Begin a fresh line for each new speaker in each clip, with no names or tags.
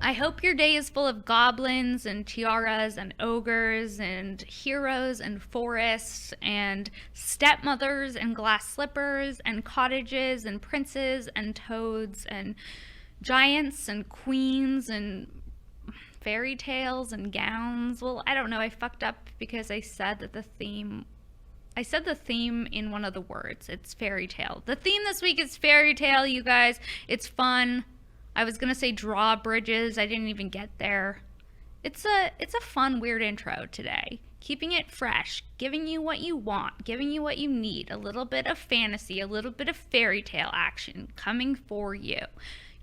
I hope your day is full of goblins and tiaras and ogres and heroes and forests and stepmothers and glass slippers and cottages and princes and toads and giants and queens and fairy tales and gowns. Well, I don't know. I fucked up because I said the theme in one of the words. It's fairy tale. The theme this week is fairy tale, you guys. It's fun. I was going to say drawbridges. I didn't even get there. It's a fun, weird intro today. Keeping it fresh, giving you what you want, giving you what you need. A little bit of fantasy, a little bit of fairy tale action coming for you.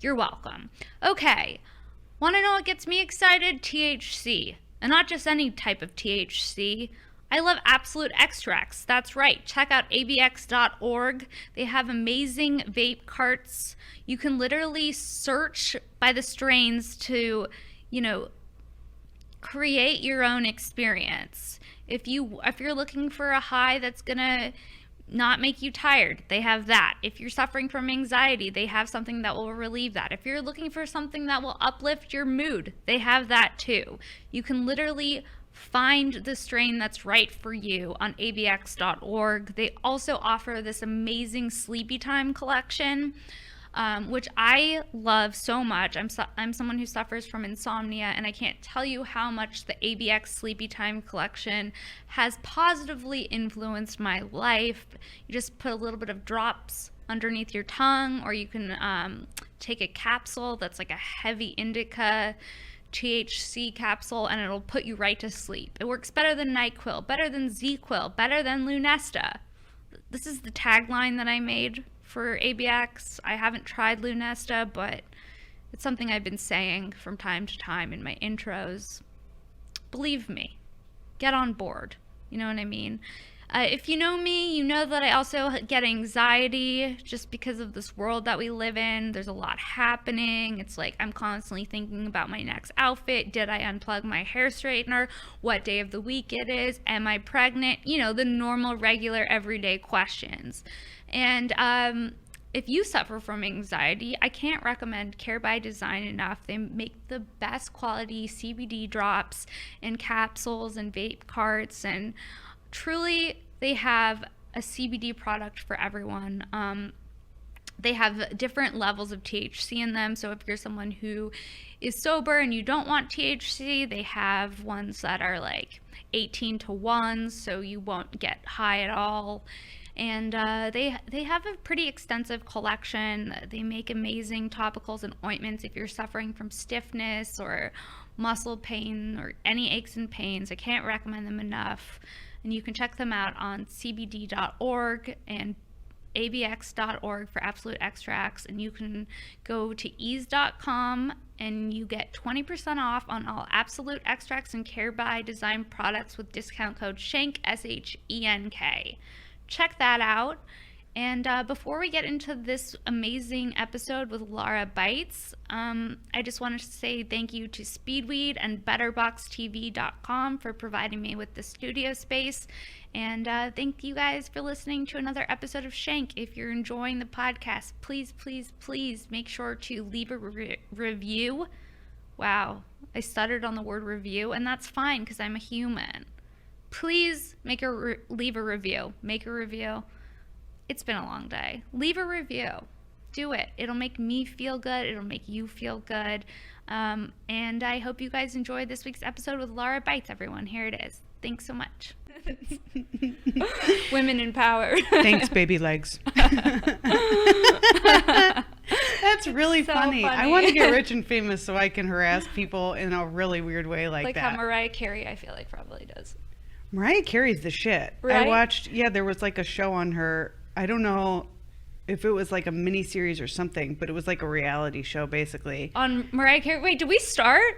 You're welcome. Okay. Want to know what gets me excited? THC. And not just any type of THC. I love absolute extracts. That's right. Check out abx.org. They have amazing vape carts. You can literally search by the strains to, create your own experience. If you're looking for a high that's going to not make you tired, they have that. If you're suffering from anxiety, they have something that will relieve that. If you're looking for something that will uplift your mood, they have that too. You can literally find the strain that's right for you on abx.org. They also offer this amazing sleepy time collection, which I love so much. I'm someone who suffers from insomnia, and I can't tell you how much the ABX Sleepy Time collection has positively influenced my life. You just put a little bit of drops underneath your tongue, or you can take a capsule that's like a heavy indica THC capsule, and it'll put you right to sleep. It works better than NyQuil, better than ZQuil, better than Lunesta. This is the tagline that I made for ABX. I haven't tried Lunesta, but it's something I've been saying from time to time in my intros. Believe me, get on board. You know what I mean? If you know me, you know that I also get anxiety just because of this world that we live in. There's a lot happening. It's like I'm constantly thinking about my next outfit. Did I unplug my hair straightener? What day of the week it is? Am I pregnant? The normal, regular, everyday questions. And if you suffer from anxiety, I can't recommend Care by Design enough. They make the best quality CBD drops and capsules and vape carts, and truly, they have a CBD product for everyone. They have different levels of THC in them. So if you're someone who is sober and you don't want THC, they have ones that are like 18 to 1, so you won't get high at all. And they have a pretty extensive collection. They make amazing topicals and ointments if you're suffering from stiffness or muscle pain or any aches and pains. I can't recommend them enough. And you can check them out on cbd.org and abx.org for absolute extracts. And you can go to ease.com and you get 20% off on all absolute extracts and Care by Design products with discount code SHENK, SHENK. Check that out. And before we get into this amazing episode with Lara Beitz, I just wanted to say thank you to Speedweed and BetterBoxTV.com for providing me with the studio space. And thank you guys for listening to another episode of Shank. If you're enjoying the podcast, please, please, please make sure to leave a review. Wow, I stuttered on the word review, and that's fine because I'm a human. Please leave a review. Make a review. It's been a long day. Leave a review. Do it. It'll make me feel good. It'll make you feel good. And I hope you guys enjoyed this week's episode with Lara Beitz, everyone. Here it is. Thanks so much. Women in power.
Thanks, baby legs. That's really so funny. I want to get rich and famous so I can harass people in a really weird way like that.
Like how Mariah Carey, I feel like, probably does.
Mariah Carey's the shit.
Right?
I watched, there was like a show on her. I don't know if it was like a mini series or something, but it was like a reality show basically.
On Mariah Carey? Wait, did we start?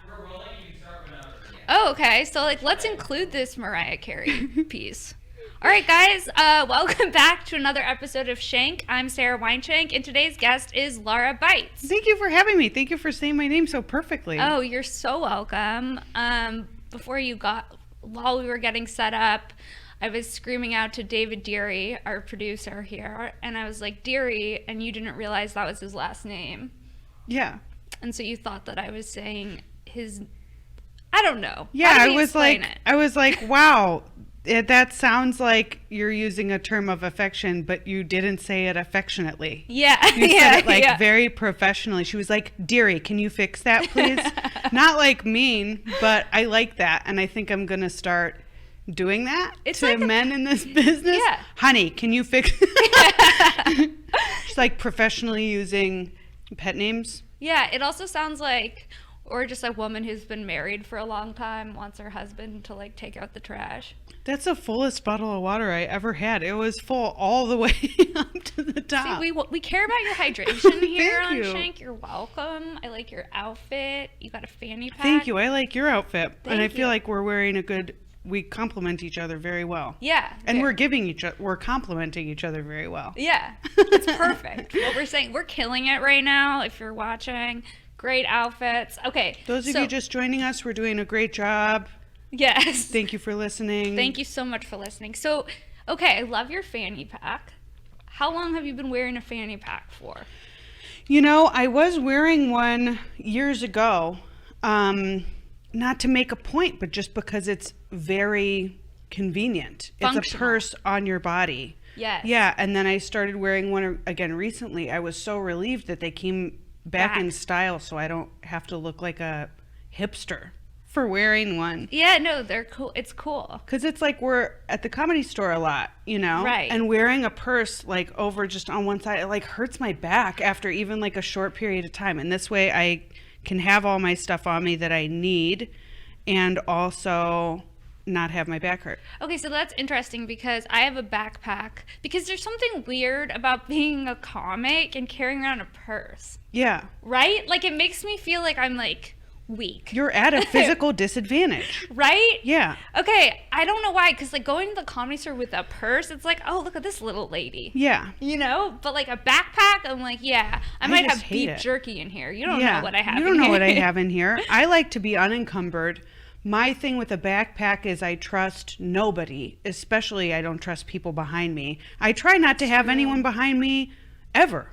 We're rolling. You can start whenever.
Oh, okay. So let's include this Mariah Carey piece. All right, guys. Welcome back to another episode of Shank. I'm Sara Weinshenk, and today's guest is Lara Beitz.
Thank you for having me. Thank you for saying my name so perfectly.
Oh, you're so welcome. While we were getting set up, I was screaming out to David Deary, our producer here, and I was like, Deary, and you didn't realize that was his last name.
Yeah.
And so you thought that I was saying his, I don't know.
Yeah,
How did he explain it?
I was like, wow, that sounds like you're using a term of affection, but you didn't say it affectionately.
Yeah.
You
yeah,
said it like
yeah.
very professionally. She was like, dearie, can you fix that, please? Not like mean, but I like that. And I think I'm going to start doing that
It's
to
like
men in this business.
Yeah.
Honey, can you fix She's like professionally using pet names.
Yeah, it also sounds like, or just a woman who's been married for a long time wants her husband to like take out the trash.
That's the fullest bottle of water I ever had. It was full all the way up to the top.
See, we care about your hydration here
Thank
on
you.
Shank. You're welcome. I like your outfit. You got a fanny pack.
Thank you. I like your outfit. And I
Thank
feel
you.
like we're wearing we complement each other very well.
Yeah.
And
ve-
we're complimenting each other very well.
Yeah, it's perfect. What we're saying, we're killing it right now. If you're watching, great outfits. Okay.
Those of
so-
you just joining us, we're doing a great job.
Yes.
Thank you for listening.
Thank you so much for listening. So, okay, I love your fanny pack. How long have you been wearing a fanny pack for?
You know, I was wearing one years ago, not to make a point, but just because it's very convenient. It's a
Functional.
purse on your body.
Yes.
Yeah, and then I started wearing one again recently. I was so relieved that they came back in style so I don't have to look like a hipster for wearing one.
Yeah, no, they're cool. It's cool.
Because it's like we're at the comedy store a lot, you know?
Right.
And wearing a purse like over just on one side, it like hurts my back after even like a short period of time. And this way I can have all my stuff on me that I need and also not have my back hurt.
Okay, so that's interesting because I have a backpack. Because there's something weird about being a comic and carrying around a purse,
Yeah.
right? Like, it makes me feel like I'm, like, weak.
You're at a physical disadvantage.
Right?
Yeah.
Okay, I don't know why, because, like, going to the comedy store with a purse, it's like, oh, look at this little lady.
Yeah.
You know? But, like, a backpack, I'm like, yeah, I might
just
have
hate
beef
it.
jerky in here. You don't
Yeah.
know what I have
You
in
don't know
here.
what I have in here. I like to be unencumbered. My thing with a backpack is I trust nobody, especially I don't trust people behind me. I try not to have anyone behind me ever.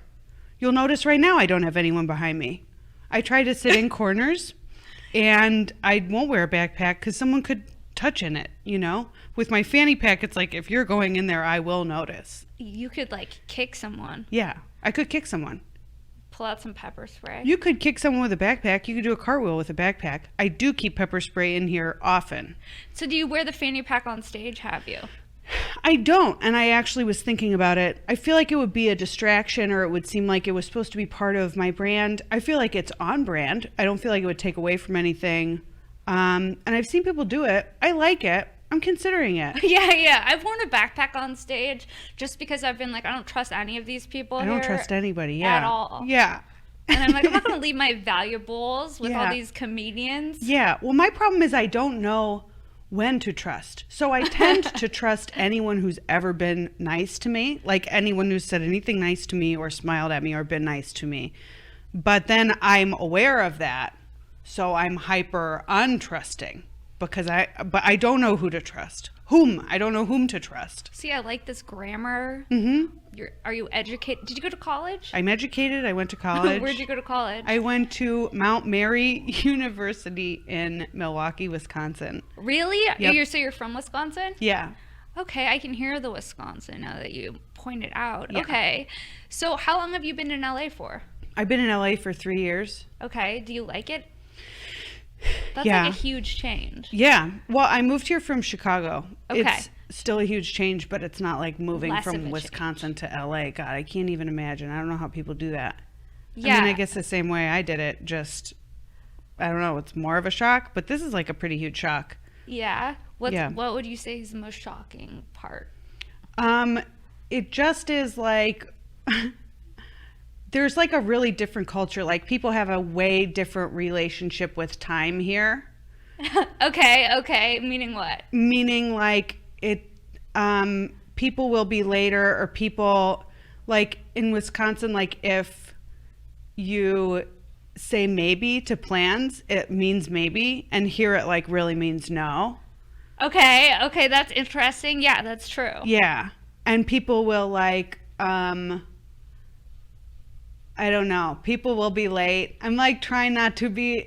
You'll notice right now I don't have anyone behind me. I try to sit in corners and I won't wear a backpack because someone could touch in it, you know? With my fanny pack, it's like if you're going in there, I will notice.
You could, like, kick someone.
Yeah, I could kick someone.
Pull out some pepper spray.
You could kick someone with a backpack. You could do a cartwheel with a backpack. I do keep pepper spray in here often.
So do you wear the fanny pack on stage, have you?
I don't, and I actually was thinking about it. I feel like it would be a distraction or it would seem like it was supposed to be part of my brand. I feel like it's on brand. I don't feel like it would take away from anything. And I've seen people do it. I like it. I'm considering it.
Yeah. I've worn a backpack on stage just because I've been like, I don't trust any of these people
I don't
here
trust anybody. Yeah.
at all.
Yeah.
And I'm like, I'm not going to leave my valuables with all
Yeah.
these comedians.
Yeah. Well, my problem is I don't know when to trust. So I tend to trust anyone who's ever been nice to me, like anyone who's said anything nice to me or smiled at me or been nice to me. But then I'm aware of that. So I'm hyper untrusting because I don't know who to trust. I don't know whom to trust.
See, I like this grammar.
Mm-hmm.
Are you educated? Did you go to college?
I'm educated. I went to college.
Where'd you go to college?
I went to Mount Mary University in Milwaukee, Wisconsin.
Really?
Yep.
So you're from Wisconsin?
Yeah.
Okay, I can hear the Wisconsin now that you pointed out.
Yeah.
Okay. So how long have you been in LA for?
I've been in LA for 3 years.
Okay. Do you like it? That's
Yeah.
like a huge change.
Yeah. Well, I moved here from Chicago.
Okay.
It's still a huge change, but it's not like moving
Less of
from
a
Wisconsin to LA. God, I can't even imagine. I don't know how people do that.
Yeah.
I mean, I guess the same way I did it, just, I don't know, it's more of a shock, but this is like a pretty huge shock.
Yeah.
Yeah.
What would you say is the most shocking part?
It just is like, there's like a really different culture. Like people have a way different relationship with time here.
Okay. Meaning what?
Meaning like people will be later, or people like in Wisconsin, like if you say maybe to plans, it means maybe, and here it like really means no.
Okay, that's interesting. Yeah, that's true.
Yeah. And people will like I don't know. People will be late. I'm like trying not to be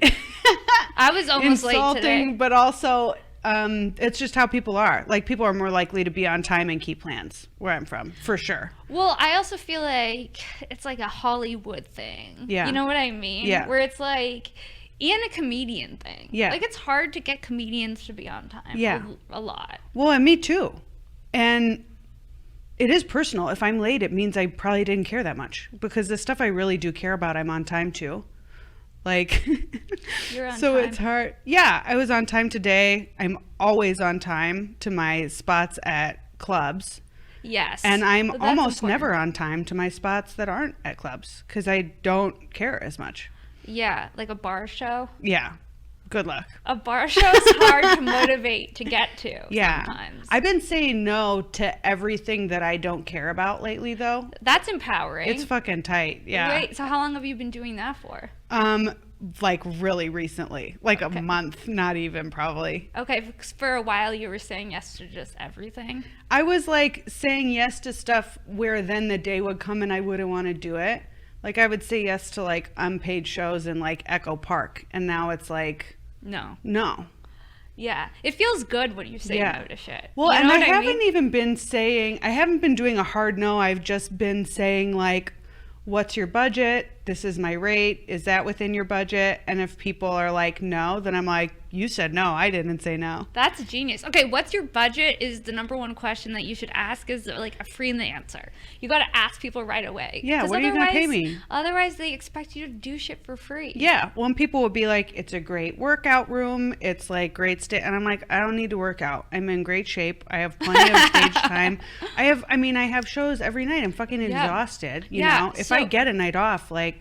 I was almost late
insulting,
today.
but also it's just how people are. Like people are more likely to be on time and keep plans where I'm from, for sure.
Well, I also feel like it's like a Hollywood thing.
Yeah.
You know what I mean?
Yeah.
Where it's like, and a comedian thing.
Yeah.
Like it's hard to get comedians to be on time.
Yeah.
A lot.
Well, and me too. And it is personal. If I'm late, it means I probably didn't care that much because the stuff I really do care about, I'm on time to. Like,
You're on
so
time.
it's hard. Yeah, I was on time today. I'm always on time to my spots at clubs.
Yes.
And I'm
But that's
almost
important.
never on time to my spots that aren't at clubs because I don't care as much.
Yeah, like a bar show.
Yeah. Good luck.
A bar show is hard to motivate to get to
Yeah.
sometimes.
I've been saying no to everything that I don't care about lately, though.
That's empowering.
It's fucking tight. Yeah.
Wait, so how long have you been doing that for?
Like really recently, like
Okay.
a month, not even probably.
Okay, for a while you were saying yes to just everything.
I was like saying yes to stuff where then the day would come and I wouldn't want to do it. Like I would say yes to like unpaid shows in like Echo Park, and now it's like no.
Yeah, it feels good when you say
Yeah.
no to shit.
Well,
You
and
know
I
what
haven't
mean?
even been saying, I haven't been doing a hard no. I've just been saying like, what's your budget? This is my rate. Is that within your budget? And if people are like, no, then I'm like, you said no. I didn't say no.
That's genius. Okay, what's your budget is the number one question that you should ask is like a free answer. You got to ask people right away.
Yeah,
'Cause
what are you gonna pay
otherwise-
me?
Otherwise, they expect you to do shit for free.
Yeah. Well, and people would be like, it's a great workout room. It's like great and I'm like, I don't need to work out. I'm in great shape. I have plenty of stage time. I have shows every night. I'm fucking
Yeah.
exhausted. You
Yeah,
know, if I
so-
get a night off, like,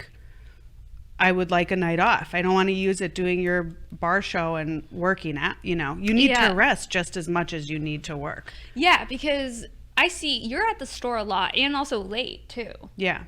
I would like a night off. I don't want to use it doing your bar show and working at, you know, you need
Yeah.
to rest just as much as you need to work.
Yeah, because I see you're at the store a lot and also late too.
Yeah.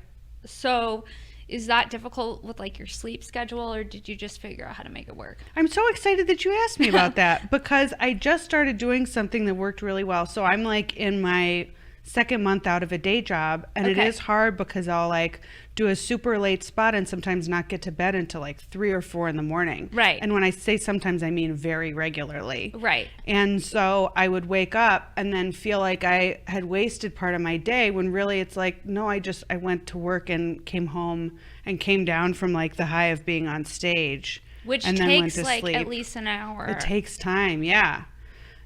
So is that difficult with like your sleep schedule or did you just figure out how to make it work?
I'm so excited that you asked me about that because I just started doing something that worked really well. So I'm like in my second month out of a day job, and it
Okay.
is hard because I'll like do a super late spot and sometimes not get to bed until like 3 or 4 in the morning.
Right.
And when I say sometimes, I mean very regularly.
Right.
And so I would wake up and then feel like I had wasted part of my day when really it's like, no, I went to work and came home and came down from like the high of being on stage.
Which
and then went
takes
to
like
sleep.
at least an hour.
It takes time, yeah.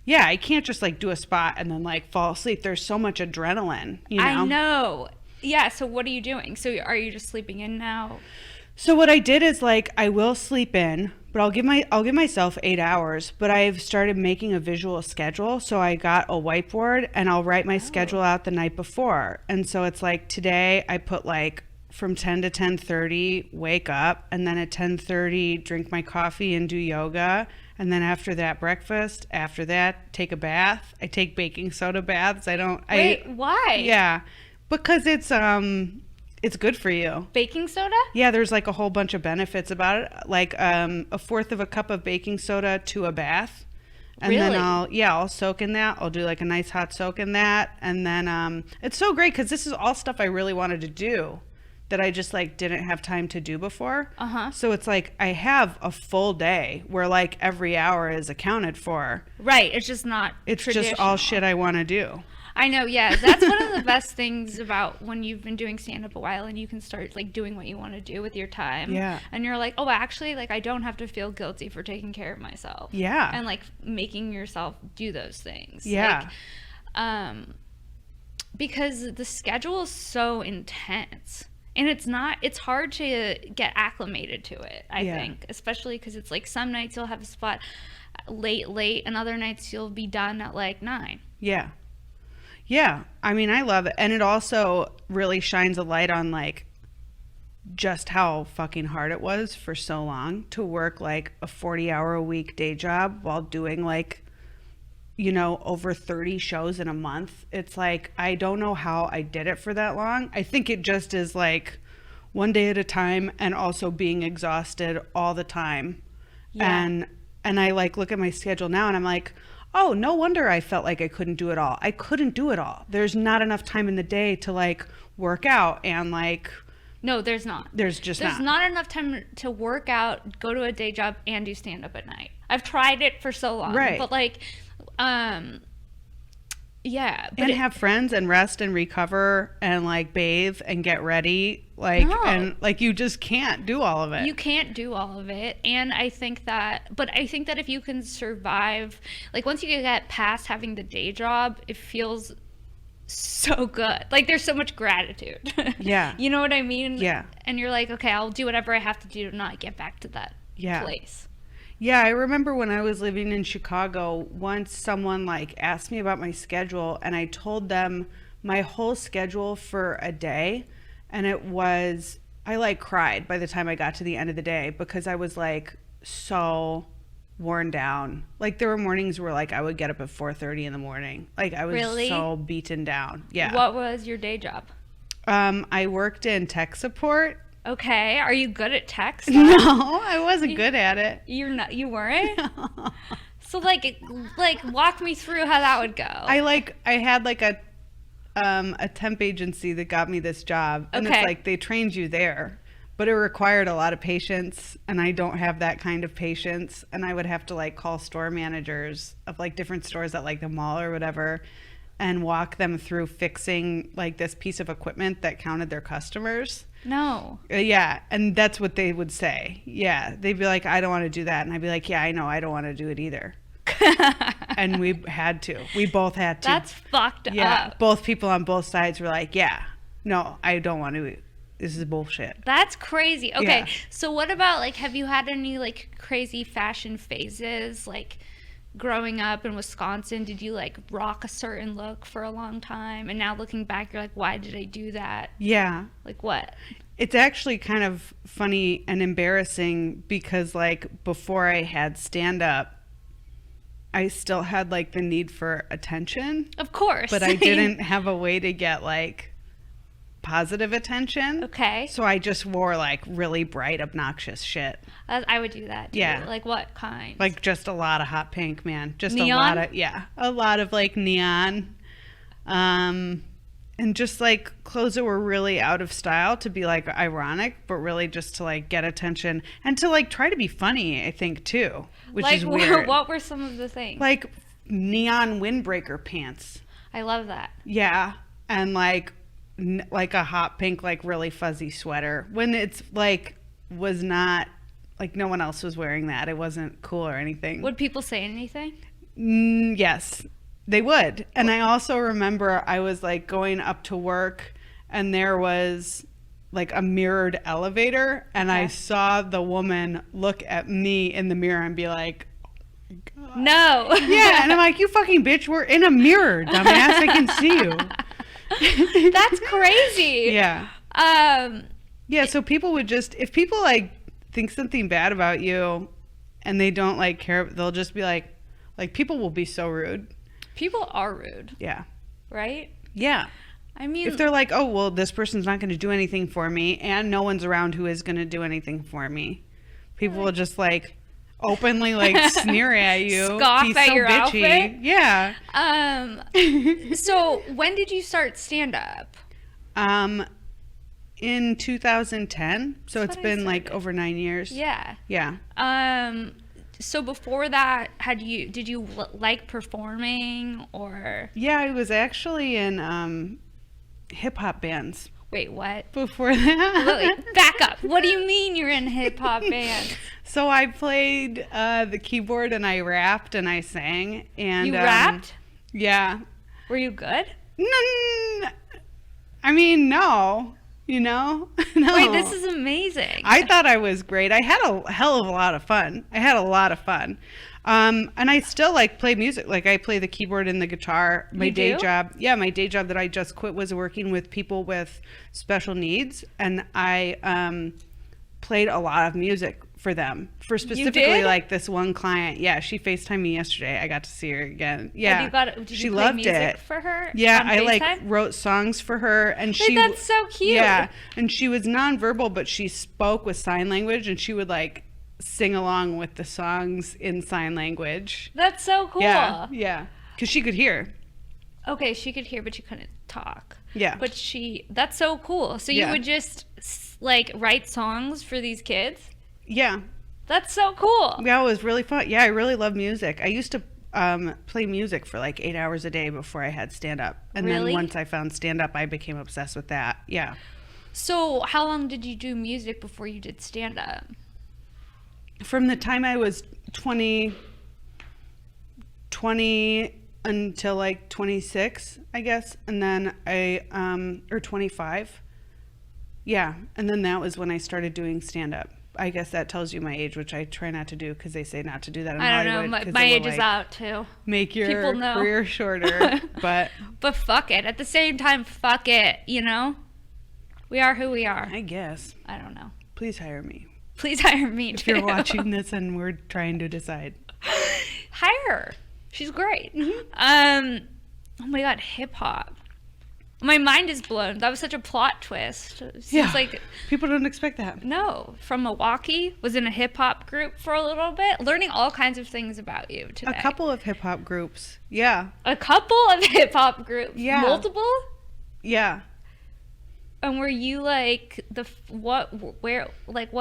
Yeah, I can't just like do a spot and then like fall asleep. There's so much adrenaline, you know?
I know. Yeah, so what are you doing? So are you just sleeping in now?
So what I did is like I will sleep in, but I'll give myself 8 hours, but I've started making a visual schedule. So I got a whiteboard and I'll write my schedule out the night before. And so it's like today I put like from 10 to 10:30 wake up, and then at 10:30 drink my coffee and do yoga, and then after that breakfast, after that take a bath. I take baking soda baths.
Wait, why?
Yeah, because it's good for you.
Baking soda?
Yeah, there's like a whole bunch of benefits about it, like a fourth of a cup of baking soda to a bath. And then
Really?
I'll soak in that. I'll do like a nice hot soak in that. And then it's so great because this is all stuff I really wanted to do that I just like didn't have time to do before.
Uh-huh.
So it's like I have a full day where like every hour is accounted for.
Right, it's just not
It's just all
traditional.
shit I want to do.
I know, yeah. That's one of the best things about when you've been doing stand-up a while and you can start like doing what you want to do with your time.
Yeah.
And you're like, oh, actually, like I don't have to feel guilty for taking care of myself.
Yeah.
And like making yourself do those things.
Yeah.
Like, because the schedule is so intense. And it's hard to get acclimated to it, I
Yeah.
think. Especially because it's like some nights you'll have a spot late, and other nights you'll be done at like 9.
Yeah. Yeah. I mean, I love it. And it also really shines a light on like just how fucking hard it was for so long to work like a 40-hour-a-week day job while doing like, you know, over 30 shows in a month. It's like, I don't know how I did it for that long. I think it just is like one day at a time and also being exhausted all the time.
Yeah.
And I like look at my schedule now and I'm like, oh, no wonder I felt like I couldn't do it all. I couldn't do it all. There's not enough time in the day to like work out and like
No, there's not.
There's just
There's not enough time to work out, go to a day job, and do stand-up at night. I've tried it for so long.
Right.
But, like, yeah. But
and have friends and rest and recover and, like, bathe and get ready. Like,
No.
and, like, you just can't do all of it.
you can't do all of it. And I think that if you can survive, like, once you get past having the day job, it feels so good. Like, there's so much gratitude.
Yeah.
You know what I mean?
Yeah.
And you're like, okay, I'll do whatever I have to do to not get back to that place.
Yeah, I remember when I was living in Chicago, once someone like asked me about my schedule and I told them my whole schedule for a day, and I like cried by the time I got to the end of the day because I was like so worn down. Like there were mornings where like I would get up at 4:30 in the morning. Like I was
Really?
so beaten down. Yeah.
What was your day job?
I worked in tech support.
Okay. Are you good at tech stuff?
No, I wasn't good at it.
You're not. You weren't. So like walk me through how that would go.
I had like a temp agency that got me this job, and
Okay.
it's like they trained you there, but it required a lot of patience, and I don't have that kind of patience, and I would have to like call store managers of like different stores at like the mall or whatever and walk them through fixing like this piece of equipment that counted their customers.
No.
Yeah, and that's what they would say. Yeah, they'd be like, I don't want to do that, and I'd be like, yeah, I know, I don't want to do it either. And we had to. We both had to.
That's fucked
Yeah,
up.
both people on both sides were like, yeah, no, I don't want to. This is bullshit.
That's crazy. Okay,
Yeah.
so what about like, have you had any like crazy fashion phases? Like growing up in Wisconsin, did you like rock a certain look for a long time? And now looking back, you're like, why did I do that?
Yeah.
Like what?
It's actually kind of funny and embarrassing because like before I had stand up, I still had like the need for attention,
Of course.
but I didn't have a way to get like positive attention.
Okay.
So I just wore like really bright, obnoxious shit.
I would do that too.
Yeah.
Like what kind?
Like just a lot of hot pink, man. Just
Neon?
a lot of, yeah, a lot of like neon. And just like clothes that were really out of style to be like ironic, but really just to like get attention and to like try to be funny, I think too, which
like
is weird.
what were some of the things?
Like neon windbreaker pants.
I love that.
Yeah. And like like a hot pink, like really fuzzy sweater when it's like was not like no one else was wearing that. It wasn't cool or anything.
Would people say anything?
Yes, they would. And I also remember I was like going up to work and there was like a mirrored elevator and I
Okay.
saw the woman look at me in the mirror and be like,
No.
yeah. And I'm like, you fucking bitch, we're in a mirror, dumbass. I can see you.
That's crazy.
Yeah. Yeah. So people would just, if people like think something bad about you and they don't like care, they'll just be like people will be so rude.
People are rude,
Yeah.
right?
Yeah.
I mean,
If they're like, oh, well, this person's not going to do anything for me and no one's around who is going to do anything for me, people will just like openly like sneer at you.
Scoff
be
at
so
your
bitchy.
outfit?
Yeah.
so when did you start stand up?
In 2010. So
That's
it's
when I
been like
started.
over 9 years.
Yeah.
Yeah.
So before that, did you like performing or
Yeah, I was actually in hip hop bands
wait, what?
before that.
Wait, back up. What do you mean you're in hip hop bands?
So I played the keyboard and I rapped and I sang and
You rapped?
Yeah.
Were you good?
I mean, no. You know? No.
Wait, this is amazing.
I thought I was great. I had a hell of a lot of fun. And I still like play music. Like I play the keyboard and the guitar. My
You
day
do?
job. Yeah, my day job that I just quit was working with people with special needs. And I played a lot of music for them. For specifically
did?
like this one client. Yeah, she FaceTimed me yesterday. I got to see her again. Yeah.
Did you
she
play
loved
music
it.
for her?
Yeah,
on
I like
FaceTime?
wrote songs for her and
Wait,
she
that's so cute.
Yeah, and she was nonverbal but she spoke with sign language and she would like sing along with the songs in sign language.
That's so cool.
Yeah. Cuz she could hear.
Okay, she could hear, but she couldn't talk.
Yeah.
But that's so cool. So you
Yeah.
would just like write songs for these kids?
Yeah.
That's so cool.
Yeah, it was really fun. Yeah, I really love music. I used to play music for like 8 hours a day before I had stand up. And
Really?
then once I found stand up, I became obsessed with that. Yeah.
So how long did you do music before you did stand up?
From the time I was 20 until like 26, I guess. And then or 25. Yeah. And then that was when I started doing stand up. I guess that tells you my age, which I try not to do because they say not to do that in
I don't
Hollywood.
know.
'cause
My
it will,
age is
like,
out too.
make your
People know.
career shorter. But
But fuck it. At the same time, fuck it. You know? We are who we are.
I guess.
I don't know.
Please hire me.
Please hire me
If
too.
you're watching this and we're trying to decide.
Hire her. She's great.
Mm-hmm.
Oh my god, hip hop. My mind is blown. That was such a plot twist. It seems
Yeah.
like
People don't expect that.
no, from Milwaukee, was in a hip hop group for a little bit, learning all kinds of things about you today.
A couple of hip hop groups. Yeah.
A couple of hip hop groups.
Yeah.
Multiple?
Yeah.
And were you like what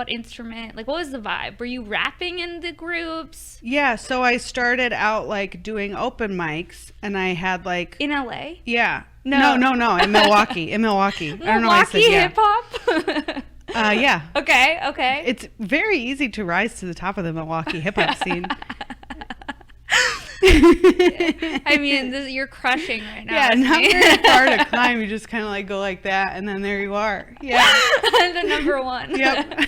instrument? Like what was the vibe? Were you rapping in the groups
Yeah. So I started out like doing open mics and I had like,
in LA?
yeah.
No.
No. In Milwaukee. I don't know why I said
Milwaukee
yeah.
hip hop?
Yeah.
Okay.
It's very easy to rise to the top of the Milwaukee hip hop scene.
I mean, you're crushing right now.
Yeah,
with
not
me.
very far to climb. You just kind of like go like that, and then there you are. Yeah.
The number one.
Yep.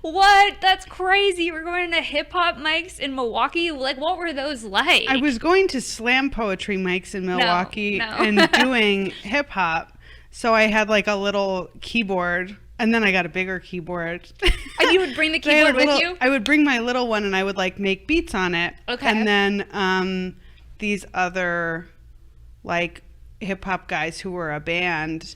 What? That's crazy. We're going to hip hop mics in Milwaukee. Like, what were those like?
I was going to slam poetry mics in Milwaukee
no.
and doing hip hop. So I had like a little keyboard, and then I got a bigger keyboard.
And you would bring the
I had a
keyboard with
little-
you?
I would bring my little one, and I would like make beats on it.
Okay.
And then these other like hip hop guys who were a band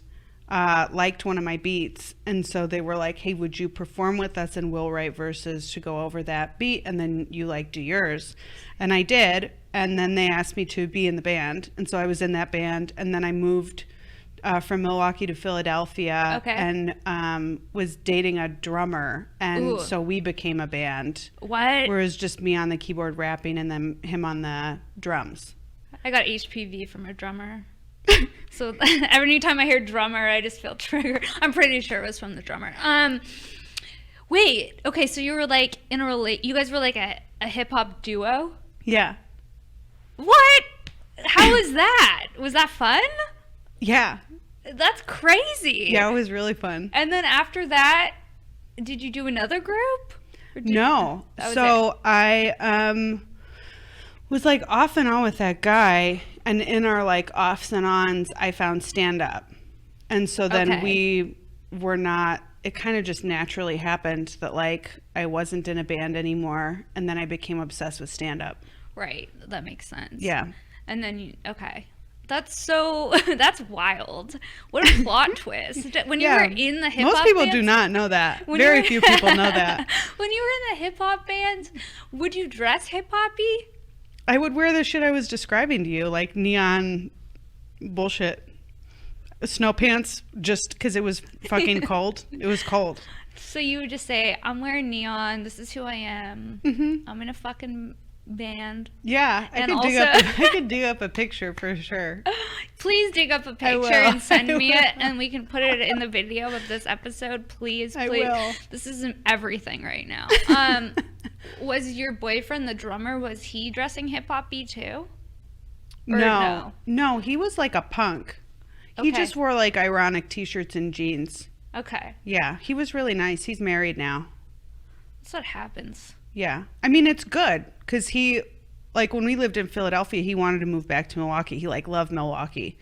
liked one of my beats, and so they were like, "Hey, would you perform with us and we'll write verses to go over that beat, and then you like do yours?" And I did, and then they asked me to be in the band, and so I was in that band, and then I moved from Milwaukee to Philadelphia,
Okay.
and was dating a drummer, and
Ooh.
so we became a band.
What?
Where it was just me on the keyboard rapping, and then him on the drums.
I got HPV from a drummer. So every time I hear drummer, I just feel triggered. I'm pretty sure it was from the drummer. Wait. Okay, so you were like in a you guys were like a hip hop duo?
Yeah.
What? How was that? Was that fun?
Yeah.
That's crazy.
Yeah, it was really fun.
And then after that, did you do another group? Or did
No.
That was
So I was like off and on with that guy, and in our like offs and ons, I found stand up. And so then
Okay.
we were not, it kind of just naturally happened that like I wasn't in a band anymore, and then I became obsessed with stand up.
Right. That makes sense.
Yeah.
And then okay. That's wild. What a plot twist. When you
Yeah.
were in the hip hop
Most people
bands,
do not know that.
when you
Very
were-
few people know that.
When you were in the hip hop bands, would you dress hip hoppy?
I would wear the shit I was describing to you, like neon bullshit. Snow pants, just because it was fucking cold. It was cold.
So you would just say, I'm wearing neon, this is who I am.
Mm-hmm.
I'm in a fucking band.
Yeah, I
And
could dig up a picture for sure.
Please dig up a
will.
picture and send
I
me
will.
it, and we can put it in the video of this episode. Please.
I will.
This is everything right now. Was your boyfriend the drummer? Was he dressing hip hoppy too? Or
No, he was like a punk. He
Okay.
just wore like ironic t-shirts and jeans.
Okay,
Yeah, he was really nice. He's married now.
that's what happens.
Yeah. I mean, it's good because he, like, when we lived in Philadelphia, he wanted to move back to Milwaukee. He, like, loved Milwaukee.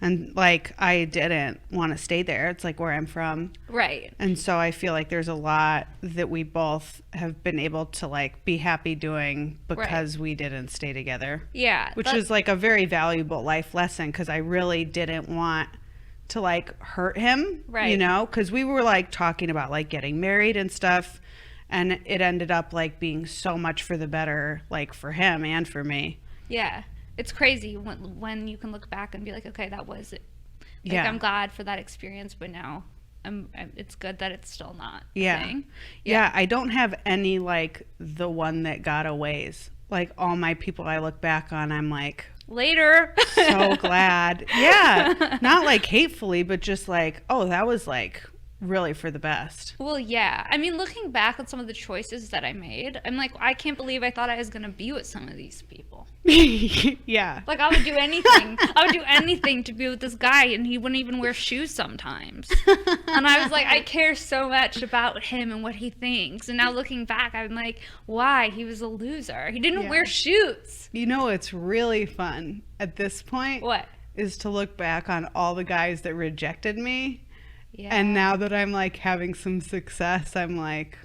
And, like, I didn't want to stay there. It's, like, where I'm from.
Right.
And so I feel like there's a lot that we both have been able to, like, be happy doing because we didn't stay together.
Yeah.
Which is, like, a very valuable life lesson because I really didn't want to, like, hurt him.
Right.
You know? Because we were, like, talking about, like, getting married and stuff. And it ended up like being so much for the better, like for him and for me.
Yeah. It's crazy when you can look back and be like, okay, that was it. Like,
Yeah.
I'm glad for that experience, but now it's good that it's still not a
Yeah.
thing.
Yeah, I don't have any, like, the one that got aways. Like, all my people I look back on, I'm like,
Later.
so glad. Yeah. Not, like, hatefully, but just like, oh, that was, like, really for the best.
Well, yeah. I mean, looking back at some of the choices that I made, I'm like, I can't believe I thought I was going to be with some of these people.
Yeah.
Like, I would do anything. I would do anything to be with this guy, and he wouldn't even wear shoes sometimes. And I was like, I care so much about him and what he thinks. And now looking back, I'm like, why? He was a loser. He didn't
Yeah.
wear shoes.
You know, it's really fun at this point.
What?
Is to look back on all the guys that rejected me.
Yeah.
And now that I'm, like, having some success, I'm like,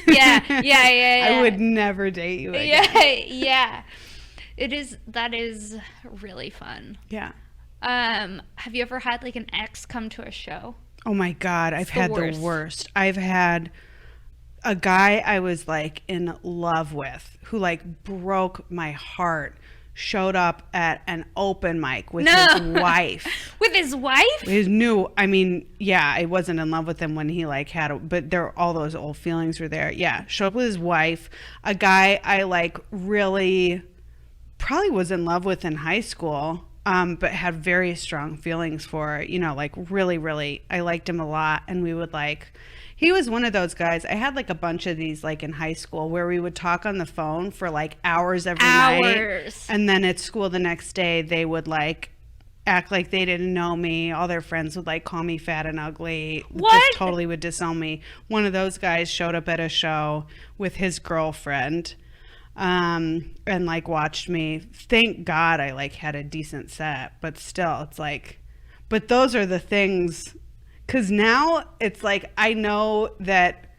Yeah.
I would never date you again.
Yeah. That is really fun.
Yeah.
Have you ever had like an ex come to a show?
Oh my God, I've had
worst.
the worst. I've had a guy I was like in love with who like broke my heart, showed up at an open mic with his wife.
With his wife?
His new, I mean, yeah, I wasn't in love with him when he like but all those old feelings were there. Yeah, showed up with his wife, a guy I like really probably was in love with in high school, but had very strong feelings for, you know, like really, really, I liked him a lot. And we would like, he was one of those guys. I had like a bunch of these like in high school where we would talk on the phone for like hours every night. And then at school the next day, they would like act like they didn't know me. All their friends would like call me fat and ugly.
What?
Just totally would disown me. One of those guys showed up at a show with his girlfriend. And like watched me. Thank God I like had a decent set, but still it's like, but those are the things, because now it's like I know that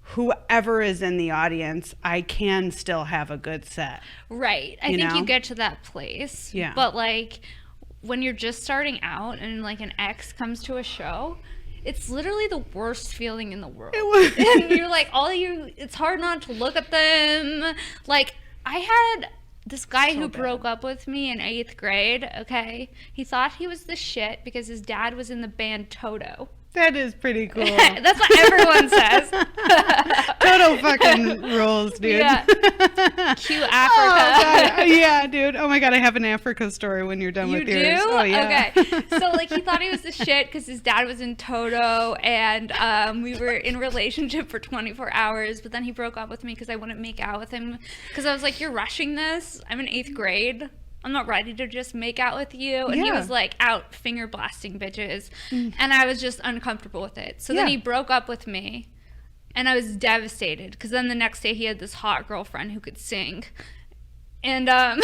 whoever is in the audience, I can still have a good set.
Right. I think you get to that place.
Yeah.
But like when you're just starting out and like an ex comes to a show, it's literally the worst feeling in the world. And you're like, it's hard not to look at them. Like, I had this guy who broke up with me in 8th grade, okay? He thought he was the shit because his dad was in the band Toto.
That is pretty cool.
That's what everyone says.
Toto fucking rules, dude.
Yeah. Cue Africa.
Oh, God. Yeah, dude. Oh my God, I have an Africa story when you're done
You
with
do?
yours. Oh, yeah.
Okay. So, like, he thought he was the shit because his dad was in Toto, and we were in a relationship for 24 hours, but then he broke up with me because I wouldn't make out with him because I was like, you're rushing this. I'm in 8th grade. I'm not ready to just make out with you. And he was like out finger blasting bitches. And I was just uncomfortable with it. So then he broke up with me. And I was devastated because then the next day he had this hot girlfriend who could sing. And I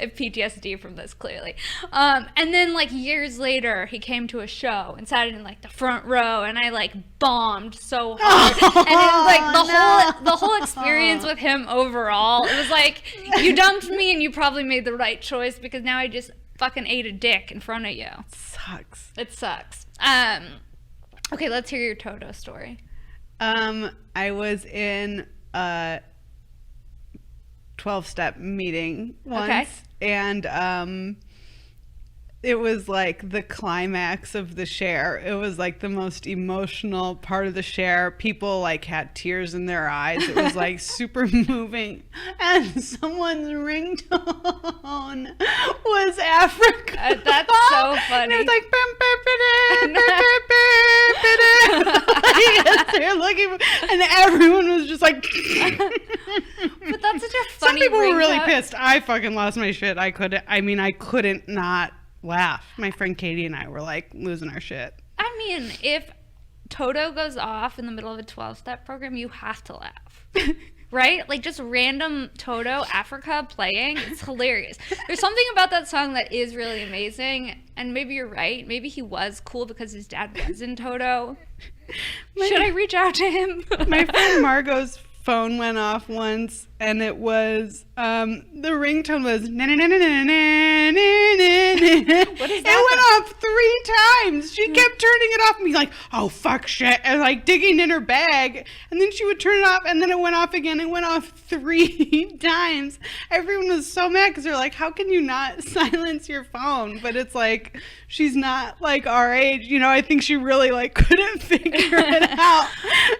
have PTSD from this, clearly. And then like years later, he came to a show and sat in like the front row, and I like bombed so hard. And it was like the whole experience with him overall, it was like, you dumped me and you probably made the right choice because now I just fucking ate a dick in front of you.
Sucks.
It sucks. Okay, let's hear your Toto story.
I was in a 12-step meeting once, and it was like the climax of the share. It was like the most emotional part of the share. People like had tears in their eyes. It was like super moving, and someone's ringtone was Africa.
That's so funny.
And it was like yes, they're looking, and everyone was just like.
But that's such a funny.
Some people were really
ringtone.
pissed. I fucking lost my shit. I couldn't not laugh. My friend Katie and I were like losing our shit.
I mean, if Toto goes off in the middle of a 12-step program, you have to laugh. Right? Like just random Toto Africa playing. It's hilarious. There's something about that song that is really amazing. And maybe you're right. Maybe he was cool because his dad was in Toto. Should I reach out to him?
My friend Margot's phone went off once, and it was the ringtone was na na na na na na na.
What is
It
that?
went off 3 times. She kept turning it off and be like, "Oh fuck, shit," and like digging in her bag, and then she would turn it off, and then it went off again. It went off 3 times. Everyone was so mad because they're like, "How can you not silence your phone?" But it's like she's not like our age, you know. I think she really like couldn't figure it out.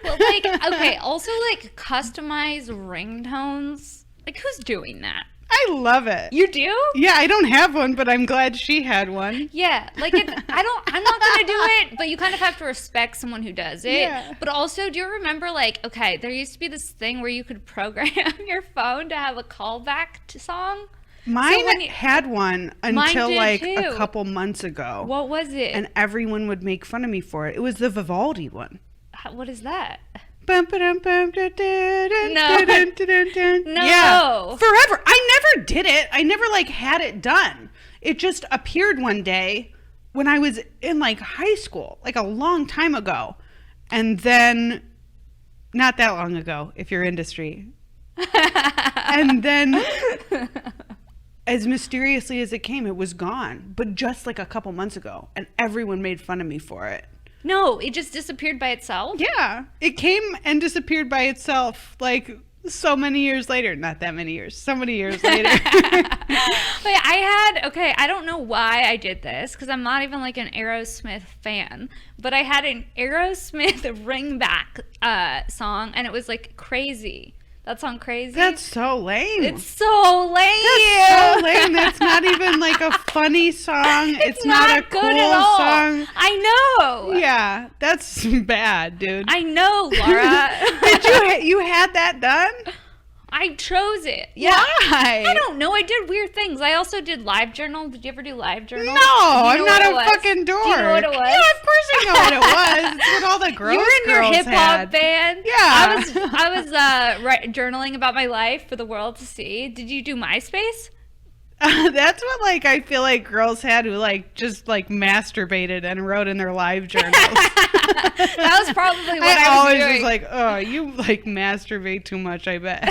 Well, like, okay, also, like, customize ringtones. Like, who's doing that?
I love it.
You do?
Yeah, I don't have one, but I'm glad she had one.
Yeah, like, I'm not gonna do it, but you kind of have to respect someone who does it.
Yeah.
But also, do you remember, like, okay, there used to be this thing where you could program your phone to have a callback to song?
Mine
when you-
had one
Mine
until
did
like
too.
a couple months ago.
What was it?
And everyone would make fun of me for it. It was the Vivaldi one.
What is that?
Bum, ba-dum, bum, da, da, dun,
No.
da, dun, da, dun, dun.
No.
Yeah, forever. I never did it. I never like had it done. It just appeared one day when I was in like high school, like a long time ago. And then, not that long ago, if you're industry. And then, as mysteriously as it came, it was gone. But just like a couple months ago. And everyone made fun of me for it.
No, it just disappeared by itself?
Yeah, it came and disappeared by itself like so many years later. Not that many years, so many years later.
Wait, I don't know why I did this because I'm not even like an Aerosmith fan, but I had an Aerosmith Ring Back song and it was like Crazy. That song Crazy?
That's so lame.
It's so lame.
That's so lame. That's not even like a funny song. It's not a
good
cool
at all.
song.
I know.
Yeah, that's bad, dude.
I know, Laura.
You had that done?
I chose it. Yeah.
Why?
I don't know. I did weird things. I also did live journal. Did you ever do live journal?
No,
Do you
I'm
know
not
what
a
it was?
fucking dork.
Do you know what it was?
Yeah, of course I know what it was. It's what all the gross
You were in your
girls
hip hop
had.
band.
Yeah.
I was journaling about my life for the world to see. Did you do MySpace?
That's what like I feel like girls had who like just like masturbated and wrote in their live journals.
That was probably what I was
always
doing.
was like, oh, you like masturbate too much, I bet.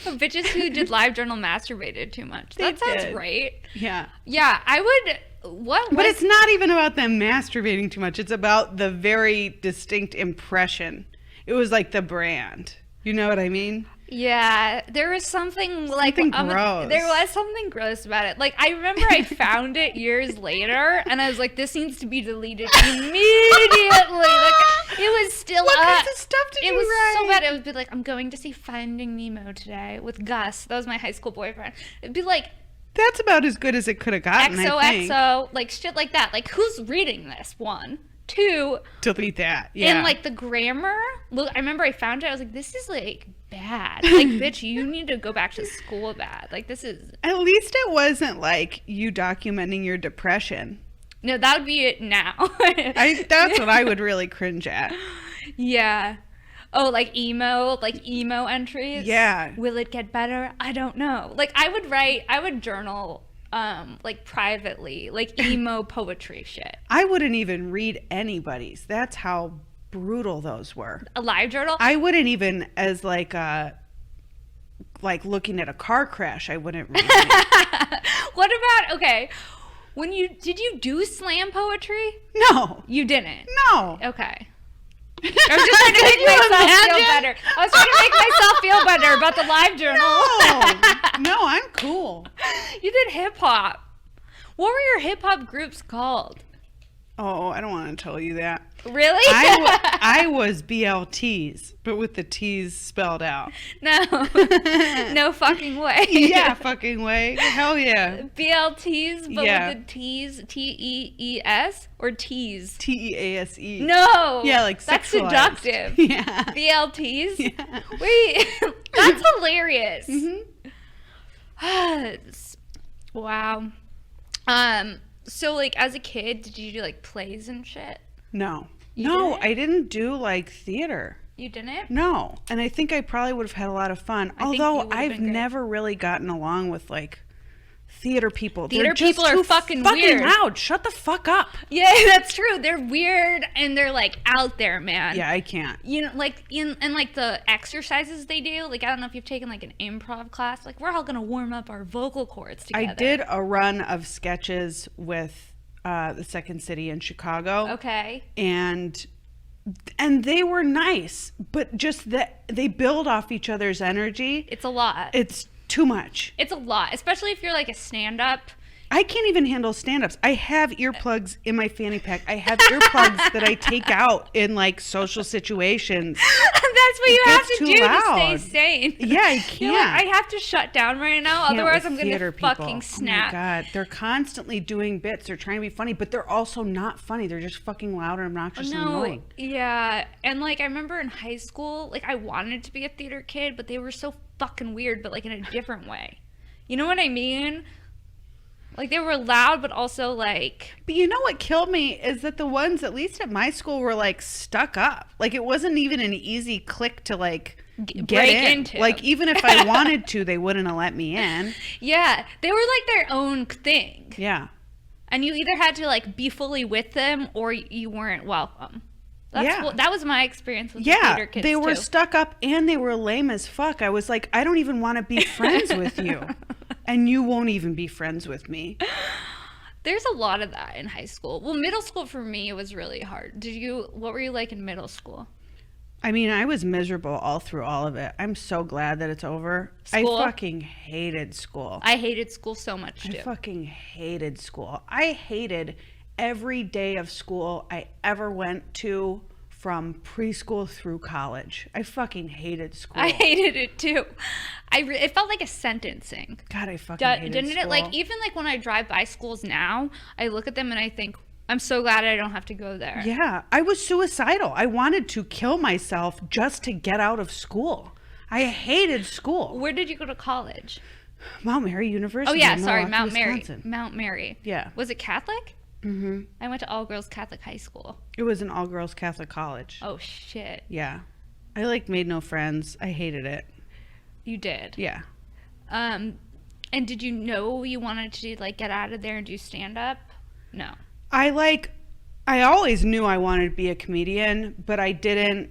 Bitches who did live journal masturbated too much.
They
That sounds
did.
right.
Yeah.
Yeah, I would. What?
But it's not even about them masturbating too much. It's about the very distinct impression. It was like the brand. You know what I mean?
Yeah, there was something like
Something gross.
there was something gross about it. Like I remember I found it years later, and I was like, "This needs to be deleted immediately." Like it was still
What
up.
kinds of stuff did
It
you
was
write?
so bad. It would be like, "I'm going to see Finding Nemo today with Gus." That was my high school boyfriend. It'd be like
That's about as good as it could have gotten, I think.
XOXO, like shit like that. Like who's reading this? 1, 2.
Delete that. Yeah.
And like the grammar, look, I remember I found it. I was like, this is like bad. Like, bitch, you need to go back to school bad. Like, this is.
At least it wasn't like you documenting your depression.
No, that would be it now.
That's what I would really cringe at.
Yeah. Oh, like emo entries?
Yeah.
Will it get better? I don't know. Like, I would journal, like privately, like emo poetry shit.
I wouldn't even read anybody's. That's how brutal those were.
A live journal?
I wouldn't even as like looking at a car crash, I wouldn't read it.
What about, okay, did you do slam poetry?
No.
You didn't?
No.
Okay. I was just trying to make myself feel better. I was trying to make myself feel better about the live journal.
No, I'm cool.
You did hip hop. What were your hip hop groups called?
Oh, I don't want to tell you that.
Really?
I was BLTease, but with the T's spelled out.
No. No fucking way.
Yeah, fucking way. Hell yeah.
BLTease, but
Yeah.
with the T's, Tees, or T's?
TEASE.
No.
Yeah, like
that's
sexualized.
seductive.
Yeah.
BLTs?
Yeah.
Wait, that's hilarious.
Mhm.
Wow. So like as a kid, did you do like plays and shit?
No.
You
No,
didn't?
I didn't do like theater.
You didn't?
No. And I think I probably would have had a lot of fun.
I think you
Although
would have
I've
been great.
never really gotten along with like Theater people.
Theater
They're just
people are
too
fucking weird.
loud. Shut the fuck up.
Yeah, that's true. They're weird and they're like out there, man.
Yeah, I can't.
You know, like and like the exercises they do. Like, I don't know if you've taken like an improv class. Like, we're all gonna warm up our vocal cords together.
I did a run of sketches with the Second City in Chicago.
Okay.
And they were nice, but just that they build off each other's energy.
It's a lot.
It's too much.
It's a lot, especially if you're like a stand-up.
I can't even handle stand-ups. I have earplugs in my fanny pack. I have earplugs that I take out in like social situations.
That's what you have to do
loud.
to stay sane.
Yeah, I can't.
You know what? I have to shut down right now, otherwise I'm going to fucking snap.
Oh my God. They're constantly doing bits. They're trying to be funny, but they're also not funny. They're just fucking loud and obnoxious and annoying.
Yeah. And like, I remember in high school, like I wanted to be a theater kid, but they were so fucking weird, but like in a different way. You know what I mean? Like, they were loud, but also like...
But you know what killed me is that the ones, at least at my school, were like stuck up. Like, it wasn't even an easy click to like get in.
Into.
Like, even if I wanted to, they wouldn't have let me in.
Yeah, they were like their own thing.
Yeah.
And you either had to like be fully with them or you weren't welcome.
Yeah.
That was my experience with the theater kids
they were
too.
stuck up and they were lame as fuck. I was like, I don't even want to be friends with you. And you won't even be friends with me.
There's a lot of that in high school. Well, middle school for me, it was really hard. What were you like in middle school?
I mean, I was miserable all through all of it. I'm so glad that it's over.
School?
I fucking hated school.
I hated school so much too.
I fucking hated school. I hated every day of school I ever went to from preschool through college. I fucking hated school.
I hated it too. It felt like a sentencing.
God, I fucking hated
Didn't
school.
it? Like, even like when I drive by schools now, I look at them and I think, I'm so glad I don't have to go there.
Yeah, I was suicidal. I wanted to kill myself just to get out of school. I hated school.
Where did you go to college?
Mount Mary University.
Oh yeah,
in
sorry,
Milwaukee,
Mount Mary.
Wisconsin.
Mount Mary.
Yeah.
Was it Catholic?
Mm-hmm.
I went to all-girls Catholic high school.
It was an all-girls Catholic college.
Oh shit.
Yeah. I like made no friends. I hated it.
You did.
Yeah.
And did you know you wanted to like get out of there and do stand-up? No.
I always knew I wanted to be a comedian, but I didn't.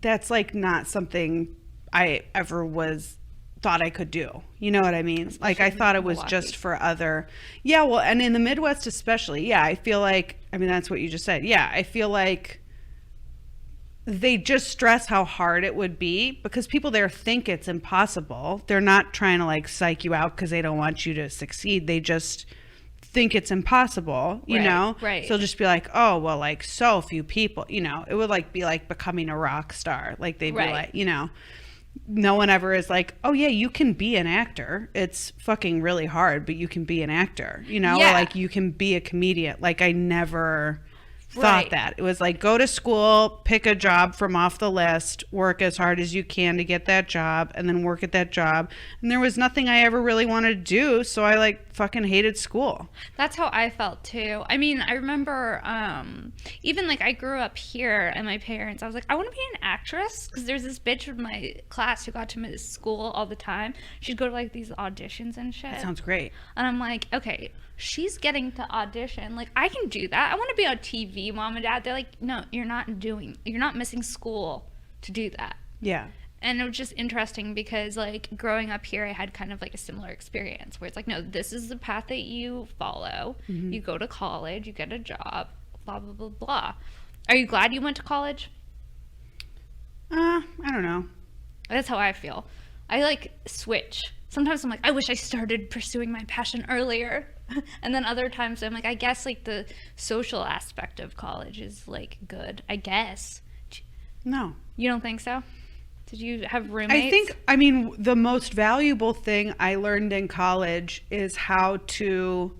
That's like not something I ever thought I could do. You know what I mean?
Especially
like I thought it was
Milwaukee.
just for other. Yeah, well, and in the Midwest especially. Yeah, I feel like, I mean, that's what you just said. Yeah, I feel like they just stress how hard it would be because people there think it's impossible. They're not trying to like psych you out because they don't want you to succeed. They just think it's impossible, you know?
Right.
So they'll just be like, oh, well, like so few people, you know, it would like be like becoming a rock star. Like they'd be like, you know, no one ever is like, oh yeah, you can be an actor. It's fucking really hard, but you can be an actor, you know,
Yeah.
or like you can be a comedian. Like I never thought that. It was like, go to school, pick a job from off the list, work as hard as you can to get that job, and then work at that job. And there was nothing I ever really wanted to do, so I like fucking hated school.
That's how I felt too. I mean, I remember even like I grew up here and my parents, I was like, I want to be an actress because there's this bitch in my class who got to my school all the time. She'd go to like these auditions and shit.
That sounds great.
And I'm like, okay, she's getting to audition. Like, I can do that. I want to be on TV, Mom and Dad. They're like, no, you're not missing school to do that.
Yeah.
And it was just interesting because, like, growing up here, I had kind of like a similar experience where it's like, no, this is the path that you follow.
Mm-hmm.
You go to college, you get a job, blah, blah, blah, blah. Are you glad you went to college?
I don't know.
That's how I feel. I like switch. Sometimes I'm like, I wish I started pursuing my passion earlier. And then other times I'm like, I guess like the social aspect of college is like good, I guess.
No.
You don't think so? Did you have roommates?
I mean, the most valuable thing I learned in college is how to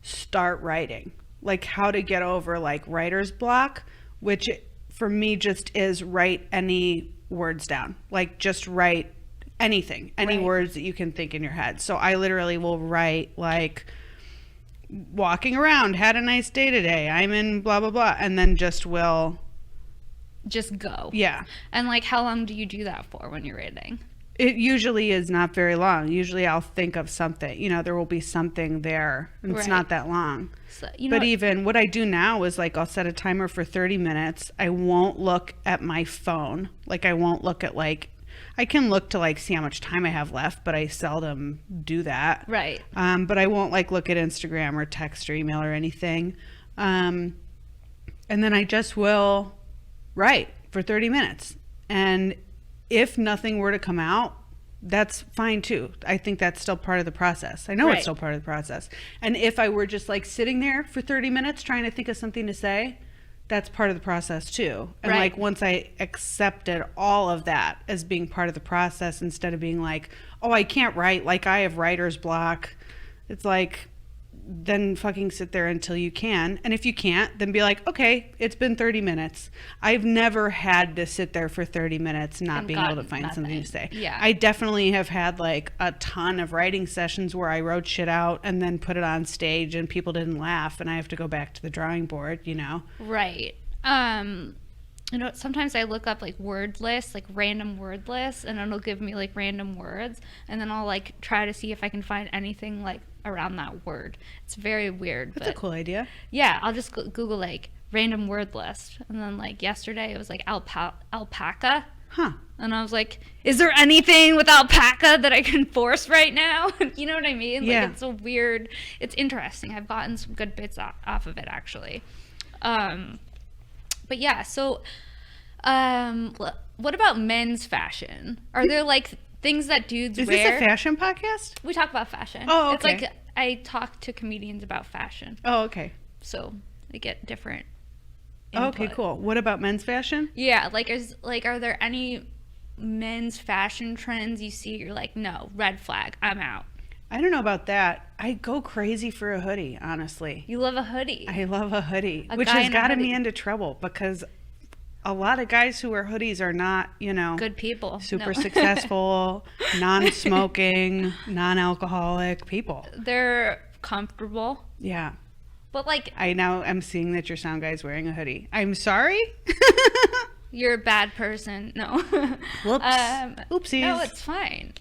start writing, like how to get over like writer's block, which for me just is write any words down, like just write anything, any words that you can think in your head. So I literally will write like walking around, had a nice day today, I'm in blah, blah, blah, and then just will
just go.
Yeah.
And like, how long do you do that for when you're writing?
It usually is not very long. Usually I'll think of something. There will be something there. And it's
Right.
not that long.
So,
But even what I do now is like I'll set a timer for 30 minutes. I won't look at my phone. Like I won't look at I can look to see how much time I have left, but I seldom do that.
Right.
But I won't look at Instagram or text or email or anything. And then I just will write for 30 minutes. And if nothing were to come out, that's fine too. I think that's still part of the process. I know
Right.
it's still part of the process. And if I were just sitting there for 30 minutes trying to think of something to say, that's part of the process too. And
Right.
once I accepted all of that as being part of the process, instead of being oh, I can't write, I have writer's block, it's then fucking sit there until you can. And if you can't, then be okay, it's been 30 minutes. I've never had to sit there for 30 minutes not
And
being able to
gotten
find something to
nothing.
say.
Yeah.
I definitely have had a ton of writing sessions where I wrote shit out and then put it on stage and people didn't laugh and I have to go back to the drawing board,
Right. Sometimes I look up word lists, random word lists, and it'll give me random words, and then I'll try to see if I can find anything around that word. It's very weird.
That's a cool idea.
Yeah, I'll just Google random word list, and then yesterday it was alpaca.
Huh.
And I was is there anything with alpaca that I can force right now? You know what I mean?
Yeah.
It's a weird, it's interesting. I've gotten some good bits off of it, actually. But yeah, so what about men's fashion? Are there things that dudes
Is
wear?
this a fashion podcast?
We talk about fashion.
Oh, okay.
It's I talk to comedians about fashion.
Oh, okay.
So I get different
Okay,
input.
cool. What about men's fashion?
Yeah, are there any men's fashion trends you see you're no, red flag, I'm out?
I don't know about that. I go crazy for a hoodie, honestly.
You love a hoodie.
I love a hoodie,
A
which
guy
has
in a
gotten me
hoodie.
into trouble because a lot of guys who wear hoodies are not,
Good people.
super
No.
successful, non-smoking, non-alcoholic people.
They're comfortable,
Yeah.
but
I now am seeing that your sound guy's wearing a hoodie. I'm sorry.
you're a bad person. No.
Whoops. Oopsies.
No, it's fine.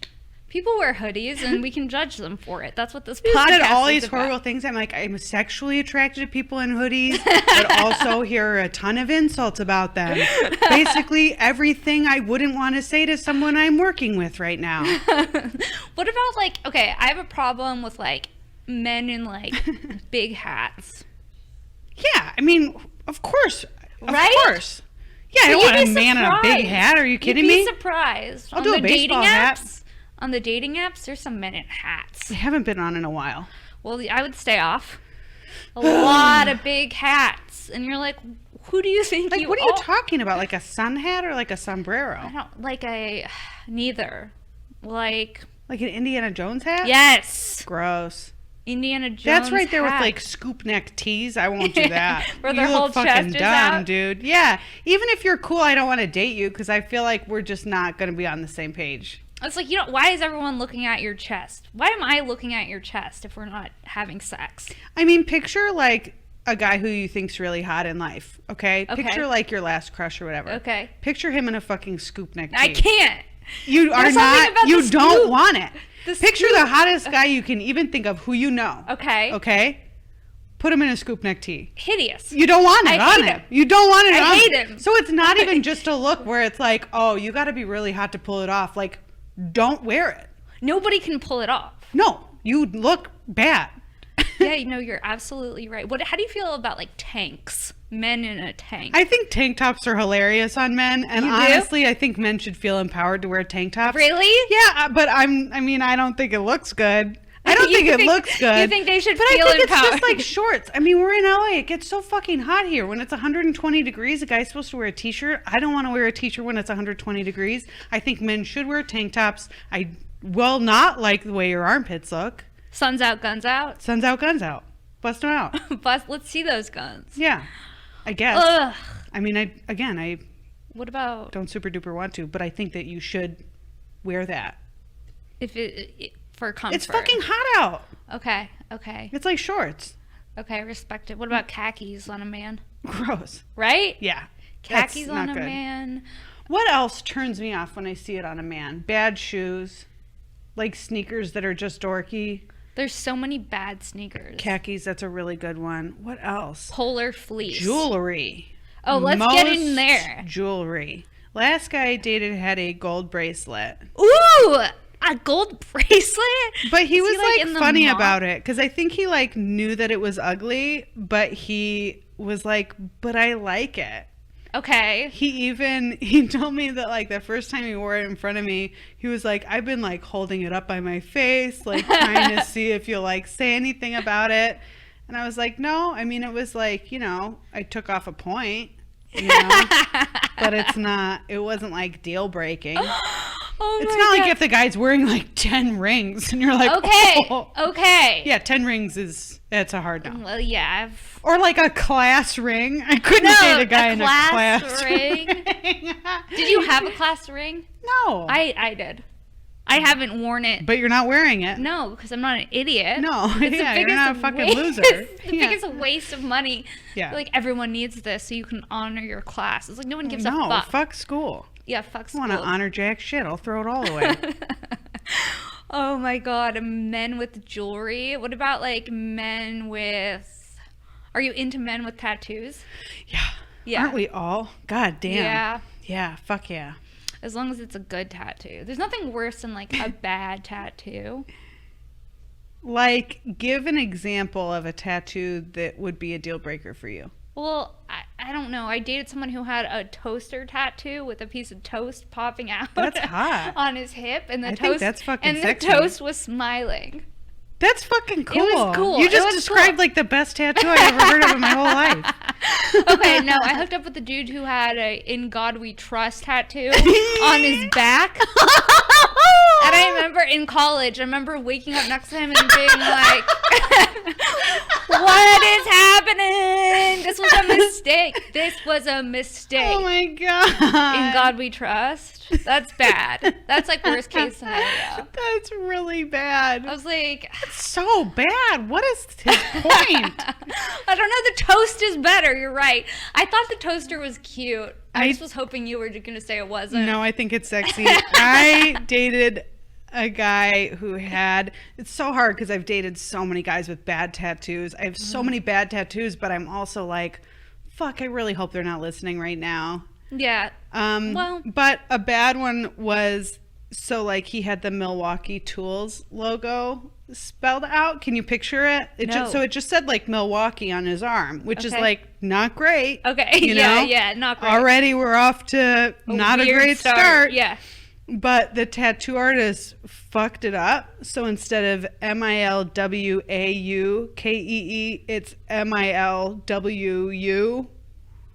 People wear hoodies and we can judge them for it. That's what this
You
podcast
said all
is
these
about.
horrible things. I'm sexually attracted to people in hoodies, but also hear a ton of insults about them. Basically, everything I wouldn't want to say to someone I'm working with right now.
What about okay, I have a problem with men in big hats.
Yeah, I mean, of course. Of
Right?
course. Yeah, I
But
don't
you'd
want
be
a man in a big
surprised.
hat. Are you kidding
You'd
me?
be surprised.
I'll
On
do a
the dating
baseball hat.
apps. On the dating apps, there's some men in hats.
I haven't been on in a while.
Well, I would stay off. A lot of big hats, and you're who do you think you
What are you
are?
talking about? Like a sun hat or like a sombrero?
I don't neither.
Like an Indiana Jones hat?
Yes,
Gross.
Indiana Jones.
That's right there
hat.
with scoop neck tees. I won't do that.
Where their
You
whole
look fucking
chest is
dumb,
out?
dude. Yeah. Even if you're cool, I don't want to date you because I feel like we're just not going to be on the same page.
It's why is everyone looking at your chest? Why am I looking at your chest if we're not having sex?
I mean, picture a guy who you think's really hot in life. Okay. Picture your last crush or whatever.
Okay.
Picture him in a fucking scoop neck tee.
I can't.
You are
There's something
not.
about
You
the
don't
scoop.
want it.
The
Picture
scoop.
the hottest guy you can even think of who you know.
Okay.
Okay. Put him in a scoop neck tee.
Hideous.
You don't want it
I
on
hate
him.
him.
You don't want it
I
on
hate
him.
him.
So it's not even just a look where it's oh, you got to be really hot to pull it off. Don't wear it.
Nobody can pull it off.
No, you look bad.
Yeah, you're absolutely right. How do you feel about tanks? Men in a tank.
I think tank tops are hilarious on men, and
You do?
honestly, I think men should feel empowered to wear tank tops.
Really?
Yeah, but I don't think it looks good. I don't think it looks good.
You think they should
But
feel
I think
empowered?
it's just like shorts. I mean, we're in LA. It gets so fucking hot here. When it's 120 degrees, a guy's supposed to wear a t-shirt. I don't want to wear a t-shirt when it's 120 degrees. I think men should wear tank tops. I will not like the way your armpits look.
Sun's out, guns out.
Sun's out, guns out. Bust them out.
Let's see those guns.
Yeah, I guess.
Ugh.
I mean, I
What about
don't super duper want to, but I think that you should wear that.
if it for comfort?
It's fucking hot out.
Okay. Okay.
It's like shorts.
Okay. Respect it. What about khakis on a man?
Gross.
Right?
Yeah.
Khakis
That's
on
not
a
good.
man.
What else turns me off when I see it on a man? Bad shoes, like sneakers that are just dorky.
There's so many bad sneakers.
Khakis, that's a really good one. What else?
Polar fleece.
Jewelry.
Oh, let's get in there.
Jewelry. Last guy I dated had a gold bracelet.
Ooh, a gold bracelet?
But he was
like,
like
in the
funny
mall?
about it because I think he like knew that it was ugly, but he was like, but I like it.
Okay.
He told me that like the first time he wore it in front of me, he was like, I've been like holding it up by my face, like trying to see if you'll like say anything about it. And I was like, no, I mean, it was like, I took off a point, but it wasn't like deal breaking.
Oh
It's
my
not
God.
like if the guy's wearing like 10 rings and you're like,
Okay.
oh.
Okay.
Yeah, 10 rings that's a hard no.
Well, yeah.
Or like a class ring. I couldn't date a guy in a class ring.
Did you have a class ring?
No.
I did. I haven't worn it.
But you're not wearing it.
No, because I'm not an idiot.
No,
It's
yeah,
the
you're not a fucking loser.
It's the
Yeah.
biggest waste of money.
Yeah.
Like, everyone needs this so you can honor your class. It's like no one gives a
No,
fuck.
fuck school.
Yeah, fuck
I
school.
want to honor jack shit. I'll throw it all away.
Oh my God, men with jewelry. What about like men with... Are you into men with tattoos?
Yeah.
Yeah.
Aren't we all? God damn.
Yeah.
Yeah, fuck yeah.
As long as it's a good tattoo. There's nothing worse than like a bad tattoo.
Like, give an example of a tattoo that would be a deal breaker for you.
Well, I don't know. I dated someone who had a toaster tattoo with a piece of toast popping out.
That's hot.
On his hip, and the
I
toast
think that's fucking
and
sexy.
the toast was smiling.
That's fucking cool.
was cool.
You
It
just
was
described
cool.
like the best tattoo I ever heard of in my whole life.
Okay, no, I hooked up with the dude who had a "In God We Trust" tattoo on his back. And I remember in college, I remember waking up next to him and being like, what is happening? This was a mistake. This was a mistake.
Oh my god.
In God We Trust. That's bad. That's like worst case scenario.
That's really bad.
I was like,
So bad. What is his point?
I don't know. The toast is better. You're right. I thought the toaster was cute. I just was hoping you were going to say it wasn't.
No, I think it's sexy. I dated a guy who had, it's so hard because I've dated so many guys with bad tattoos. I have so many bad tattoos, but I'm also like, fuck, I really hope they're not listening right now.
Yeah. Well.
But a bad one was, so like he had the Milwaukee Tools logo spelled out. Can you picture it?
No.
So it just said like Milwaukee on his arm, which is
Okay.
like not great.
Okay.
You know?
Yeah. Not great.
Already we're off to not a
weird
great start.
Yeah.
But the tattoo artist fucked it up. So instead of Milwaukee, it's Milwu.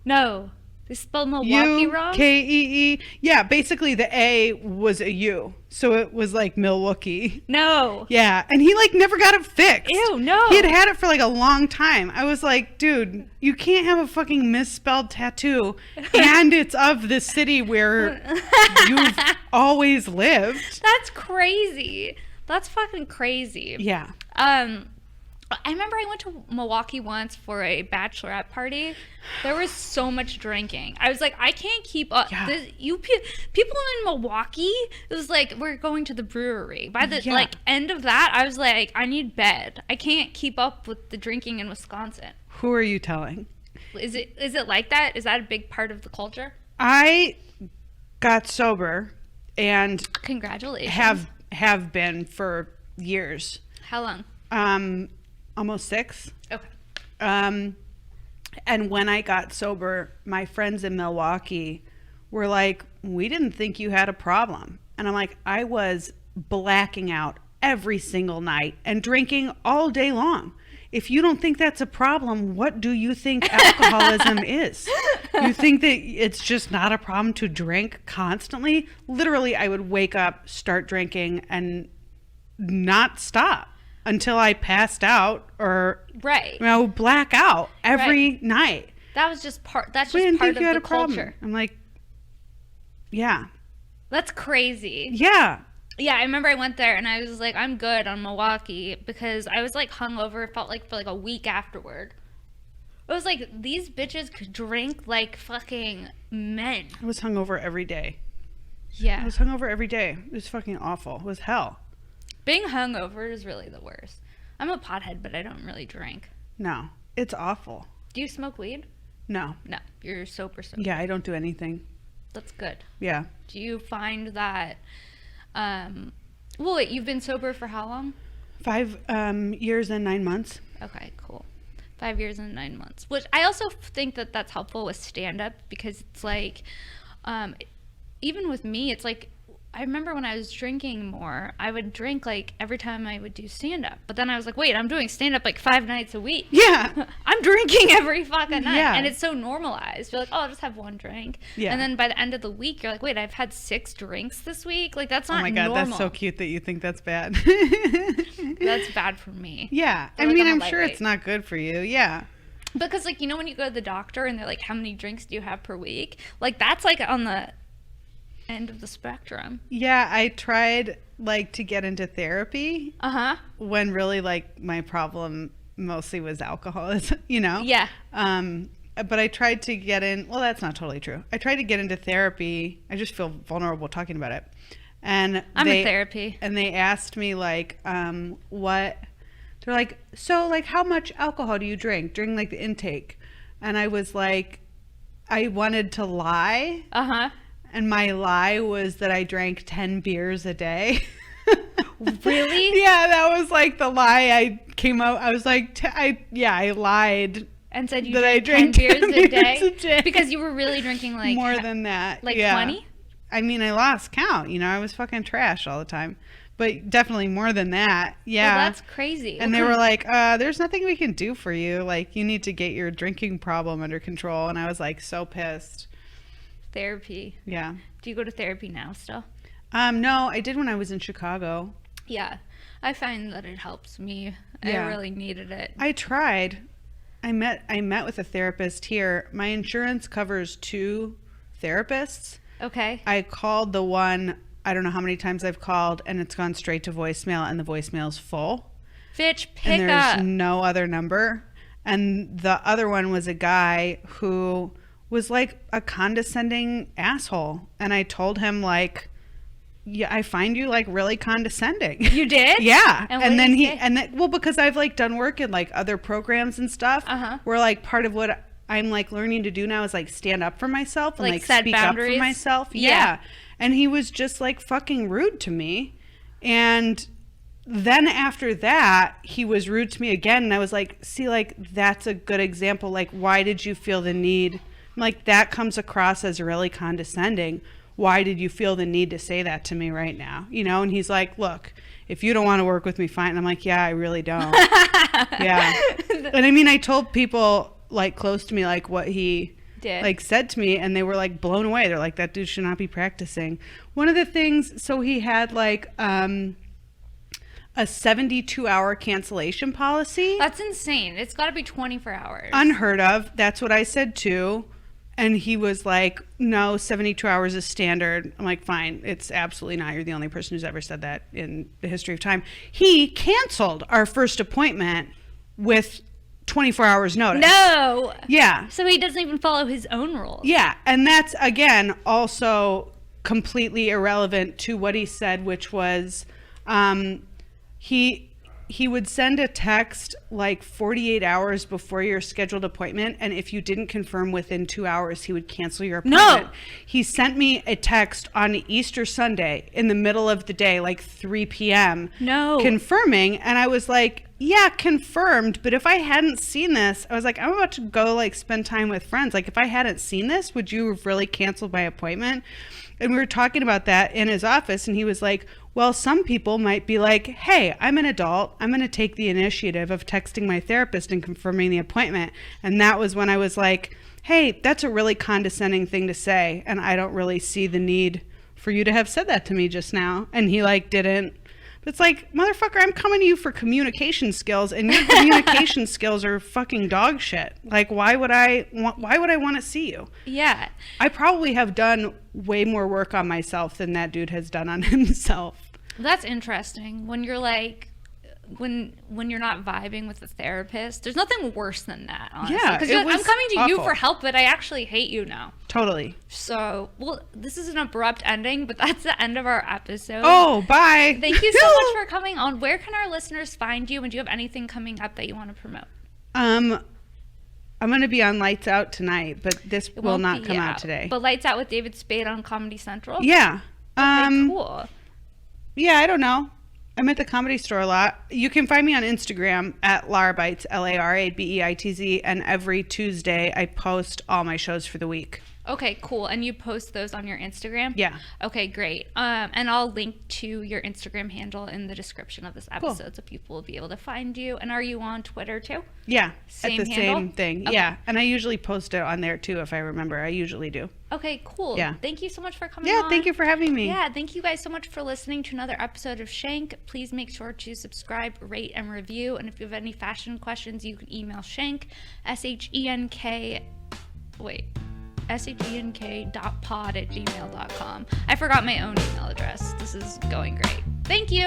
No. They spelled Milwaukee wrong?
Ukee. Yeah, basically the A was a U. So it was like Milwaukee.
No.
Yeah, and he like never got it fixed.
Ew, no.
He had it for like a long time. I was like, dude, you can't have a fucking misspelled tattoo and it's of the city where you've always lived.
That's crazy. That's fucking crazy.
Yeah.
I remember I went to Milwaukee once for a bachelorette party. There was so much drinking. I was like, I can't keep up.
Yeah.
People in Milwaukee, it was like, we're going to the brewery. By the
Yeah.
end of that, I was like, I need bed. I can't keep up with the drinking in Wisconsin.
Who are you telling?
Is it like that? Is that a big part of the culture?
I got sober and
Congratulations.
have been for years.
How long?
Almost 6.
Okay.
And when I got sober, my friends in Milwaukee were like, we didn't think you had a problem. And I'm like, I was blacking out every single night and drinking all day long. If you don't think that's a problem, what do you think alcoholism is? You think that it's just not a problem to drink constantly? Literally, I would wake up, start drinking, and not stop until I passed out or
Right.
black out every
Right.
night.
That was just part. That's
We
just
didn't
part
think
of
you had
the
a problem.
culture.
I'm like, yeah.
That's crazy.
Yeah.
Yeah, I remember I went there and I was like, I'm good on Milwaukee because I was like hungover. It felt like for like a week afterward. It was like these bitches could drink like fucking men.
I was hungover every day. I
Yeah.
was hungover every day. It was fucking awful. It was hell.
Being hungover is really the worst. I'm a pothead, but I don't really drink.
No, it's awful.
Do you smoke weed?
No.
No, you're sober.
Yeah, I don't do anything.
That's good.
Yeah.
Do you find that, well, wait, you've been sober for how long?
5 years and 9 months.
Okay, cool. 5 years and 9 months. Which I also think that that's helpful with stand-up because it's like, even with me, it's like, I remember when I was drinking more, I would drink like every time I would do stand-up. But then I was like, wait, I'm doing stand-up like 5 nights a week.
Yeah.
I'm drinking every fucking night.
Yeah.
And it's so normalized. You're like, oh, I'll just have one drink.
Yeah.
And then by the end of the week, you're like, wait, I've had 6 drinks this week? Like, that's not
Oh my God,
normal.
that's so cute that you think that's bad.
That's bad for me.
Yeah.
They're
I
like,
mean,
I'm
I'm
a
sure it's
lightweight.
not good for you. Yeah.
Because, like, you know when you go to the doctor and they're like, how many drinks do you have per week? Like, that's, like, on the end of the spectrum.
Yeah, I tried like to get into therapy
Uh-huh.
when really like my problem mostly was alcoholism, you know?
Yeah.
But I tried to get in, well, that's not totally true. I tried to get into therapy. I just feel vulnerable talking about it. And
I'm in therapy.
And they asked me like, they're like, so like how much alcohol do you drink during like the intake? And I was like, I wanted to lie.
Uh-huh.
And my lie was that I drank 10 beers a day.
Really?
Yeah, that was like the lie I came out. I was like, I lied.
And said you
That I
drank 10
drank
beers
10
a day?
beers a day.
Because you were really drinking, like...
More than that.
Like
yeah.
20?
I mean, I lost count. You know, I was fucking trash all the time. But definitely more than that. Yeah.
Well, that's crazy.
And they were like, there's nothing we can do for you. Like, you need to get your drinking problem under control. And I was like, so pissed.
Therapy.
Yeah.
Do you go to therapy now still?
No, I did when I was in Chicago.
Yeah. I find that it helps me.
Yeah.
I really needed it.
I tried. I met with a therapist here. My insurance covers 2 therapists.
Okay.
I called the one, I don't know how many times I've called, and it's gone straight to voicemail, and the voicemail's full.
Bitch,
And
pick
there's
up.
no other number. And the other one was a guy who was like a condescending asshole. And I told him like, yeah, I find you like really condescending.
You did?
Yeah.
And what
And
did
then
he
he,
say?
and then, well, because I've like done work in like other programs and stuff
Uh-huh.
where like part of what I'm like learning to do now is like stand up for myself and
Like,
like
set
speak
boundaries?
up for myself.
Yeah.
Yeah. And he was just like fucking rude to me. And then after that, he was rude to me again. And I was like, see, like, that's a good example. Like, why did you feel the need? Like, that comes across as really condescending. Why did you feel the need to say that to me right now? You know? And he's like, look, if you don't want to work with me, fine. And I'm like, yeah, I really don't. Yeah. And I mean, I told people like close to me, like what he
Did.
like said to me, and they were like blown away. They're like, that dude should not be practicing. One of the things, so he had like a 72-hour cancellation policy.
That's insane. It's got to be 24 hours.
Unheard of. That's what I said too. And he was like, no, 72 hours is standard. I'm like, fine. It's absolutely not. You're the only person who's ever said that in the history of time. He canceled our first appointment with 24 hours notice.
No.
Yeah.
So he doesn't even follow his own rules.
Yeah. And that's, again, also completely irrelevant to what he said, which was he would send a text like 48 hours before your scheduled appointment, and if you didn't confirm within 2 hours, he would cancel your appointment.
No.
He sent me a text on Easter Sunday in the middle of the day, like 3 p.m.
No.
confirming, and I was like, yeah, confirmed, but if I hadn't seen this, I was like, I'm about to go like spend time with friends. Like, if I hadn't seen this, would you have really canceled my appointment? And we were talking about that in his office, and he was like, well, some people might be like, hey, I'm an adult. I'm going to take the initiative of texting my therapist and confirming the appointment. And that was when I was like, hey, that's a really condescending thing to say. And I don't really see the need for you to have said that to me just now. And he like didn't. But it's like, motherfucker, I'm coming to you for communication skills, and your communication skills are fucking dog shit. Like, why would I want to see you?
Yeah.
I probably have done way more work on myself than that dude has done on himself.
That's interesting. When you're like, when you're not vibing with a therapist, there's nothing worse than that, honestly.
Yeah,
because
it
I'm
was
coming to you
awful.
for help, but I actually hate you now.
Totally.
So, well, this is an abrupt ending, but that's the end of our episode.
Oh, bye.
Thank you so much for coming on. Where can our listeners find you, and do you have anything coming up that you want to promote?
I'm going to be on Lights Out tonight, but this
It
will
won't
not
be
come out today.
But Lights Out with David Spade on Comedy Central?
Yeah.
Okay, cool.
Yeah, I don't know. I'm at the Comedy Store a lot. You can find me on Instagram at Lara Beitz, LaraBeitz, and every Tuesday I post all my shows for the week.
Okay, cool. And you post those on your Instagram?
Yeah.
Okay, great. And I'll link to your Instagram handle in the description of this episode so people will be able to find you. And are you on Twitter too?
Yeah,
Same
at the
handle?
same thing.
Okay.
Yeah, and I usually post it on there too if I remember. I usually do.
Okay, cool.
Yeah.
Thank you so much for coming
Yeah,
on.
thank you for having me.
Yeah, thank you guys so much for listening to another episode of Shank. Please make sure to subscribe, rate, and review. And if you have any fashion questions, you can email Shank, shenk.pod@gmail.com. I forgot my own email address. This is going great. Thank you.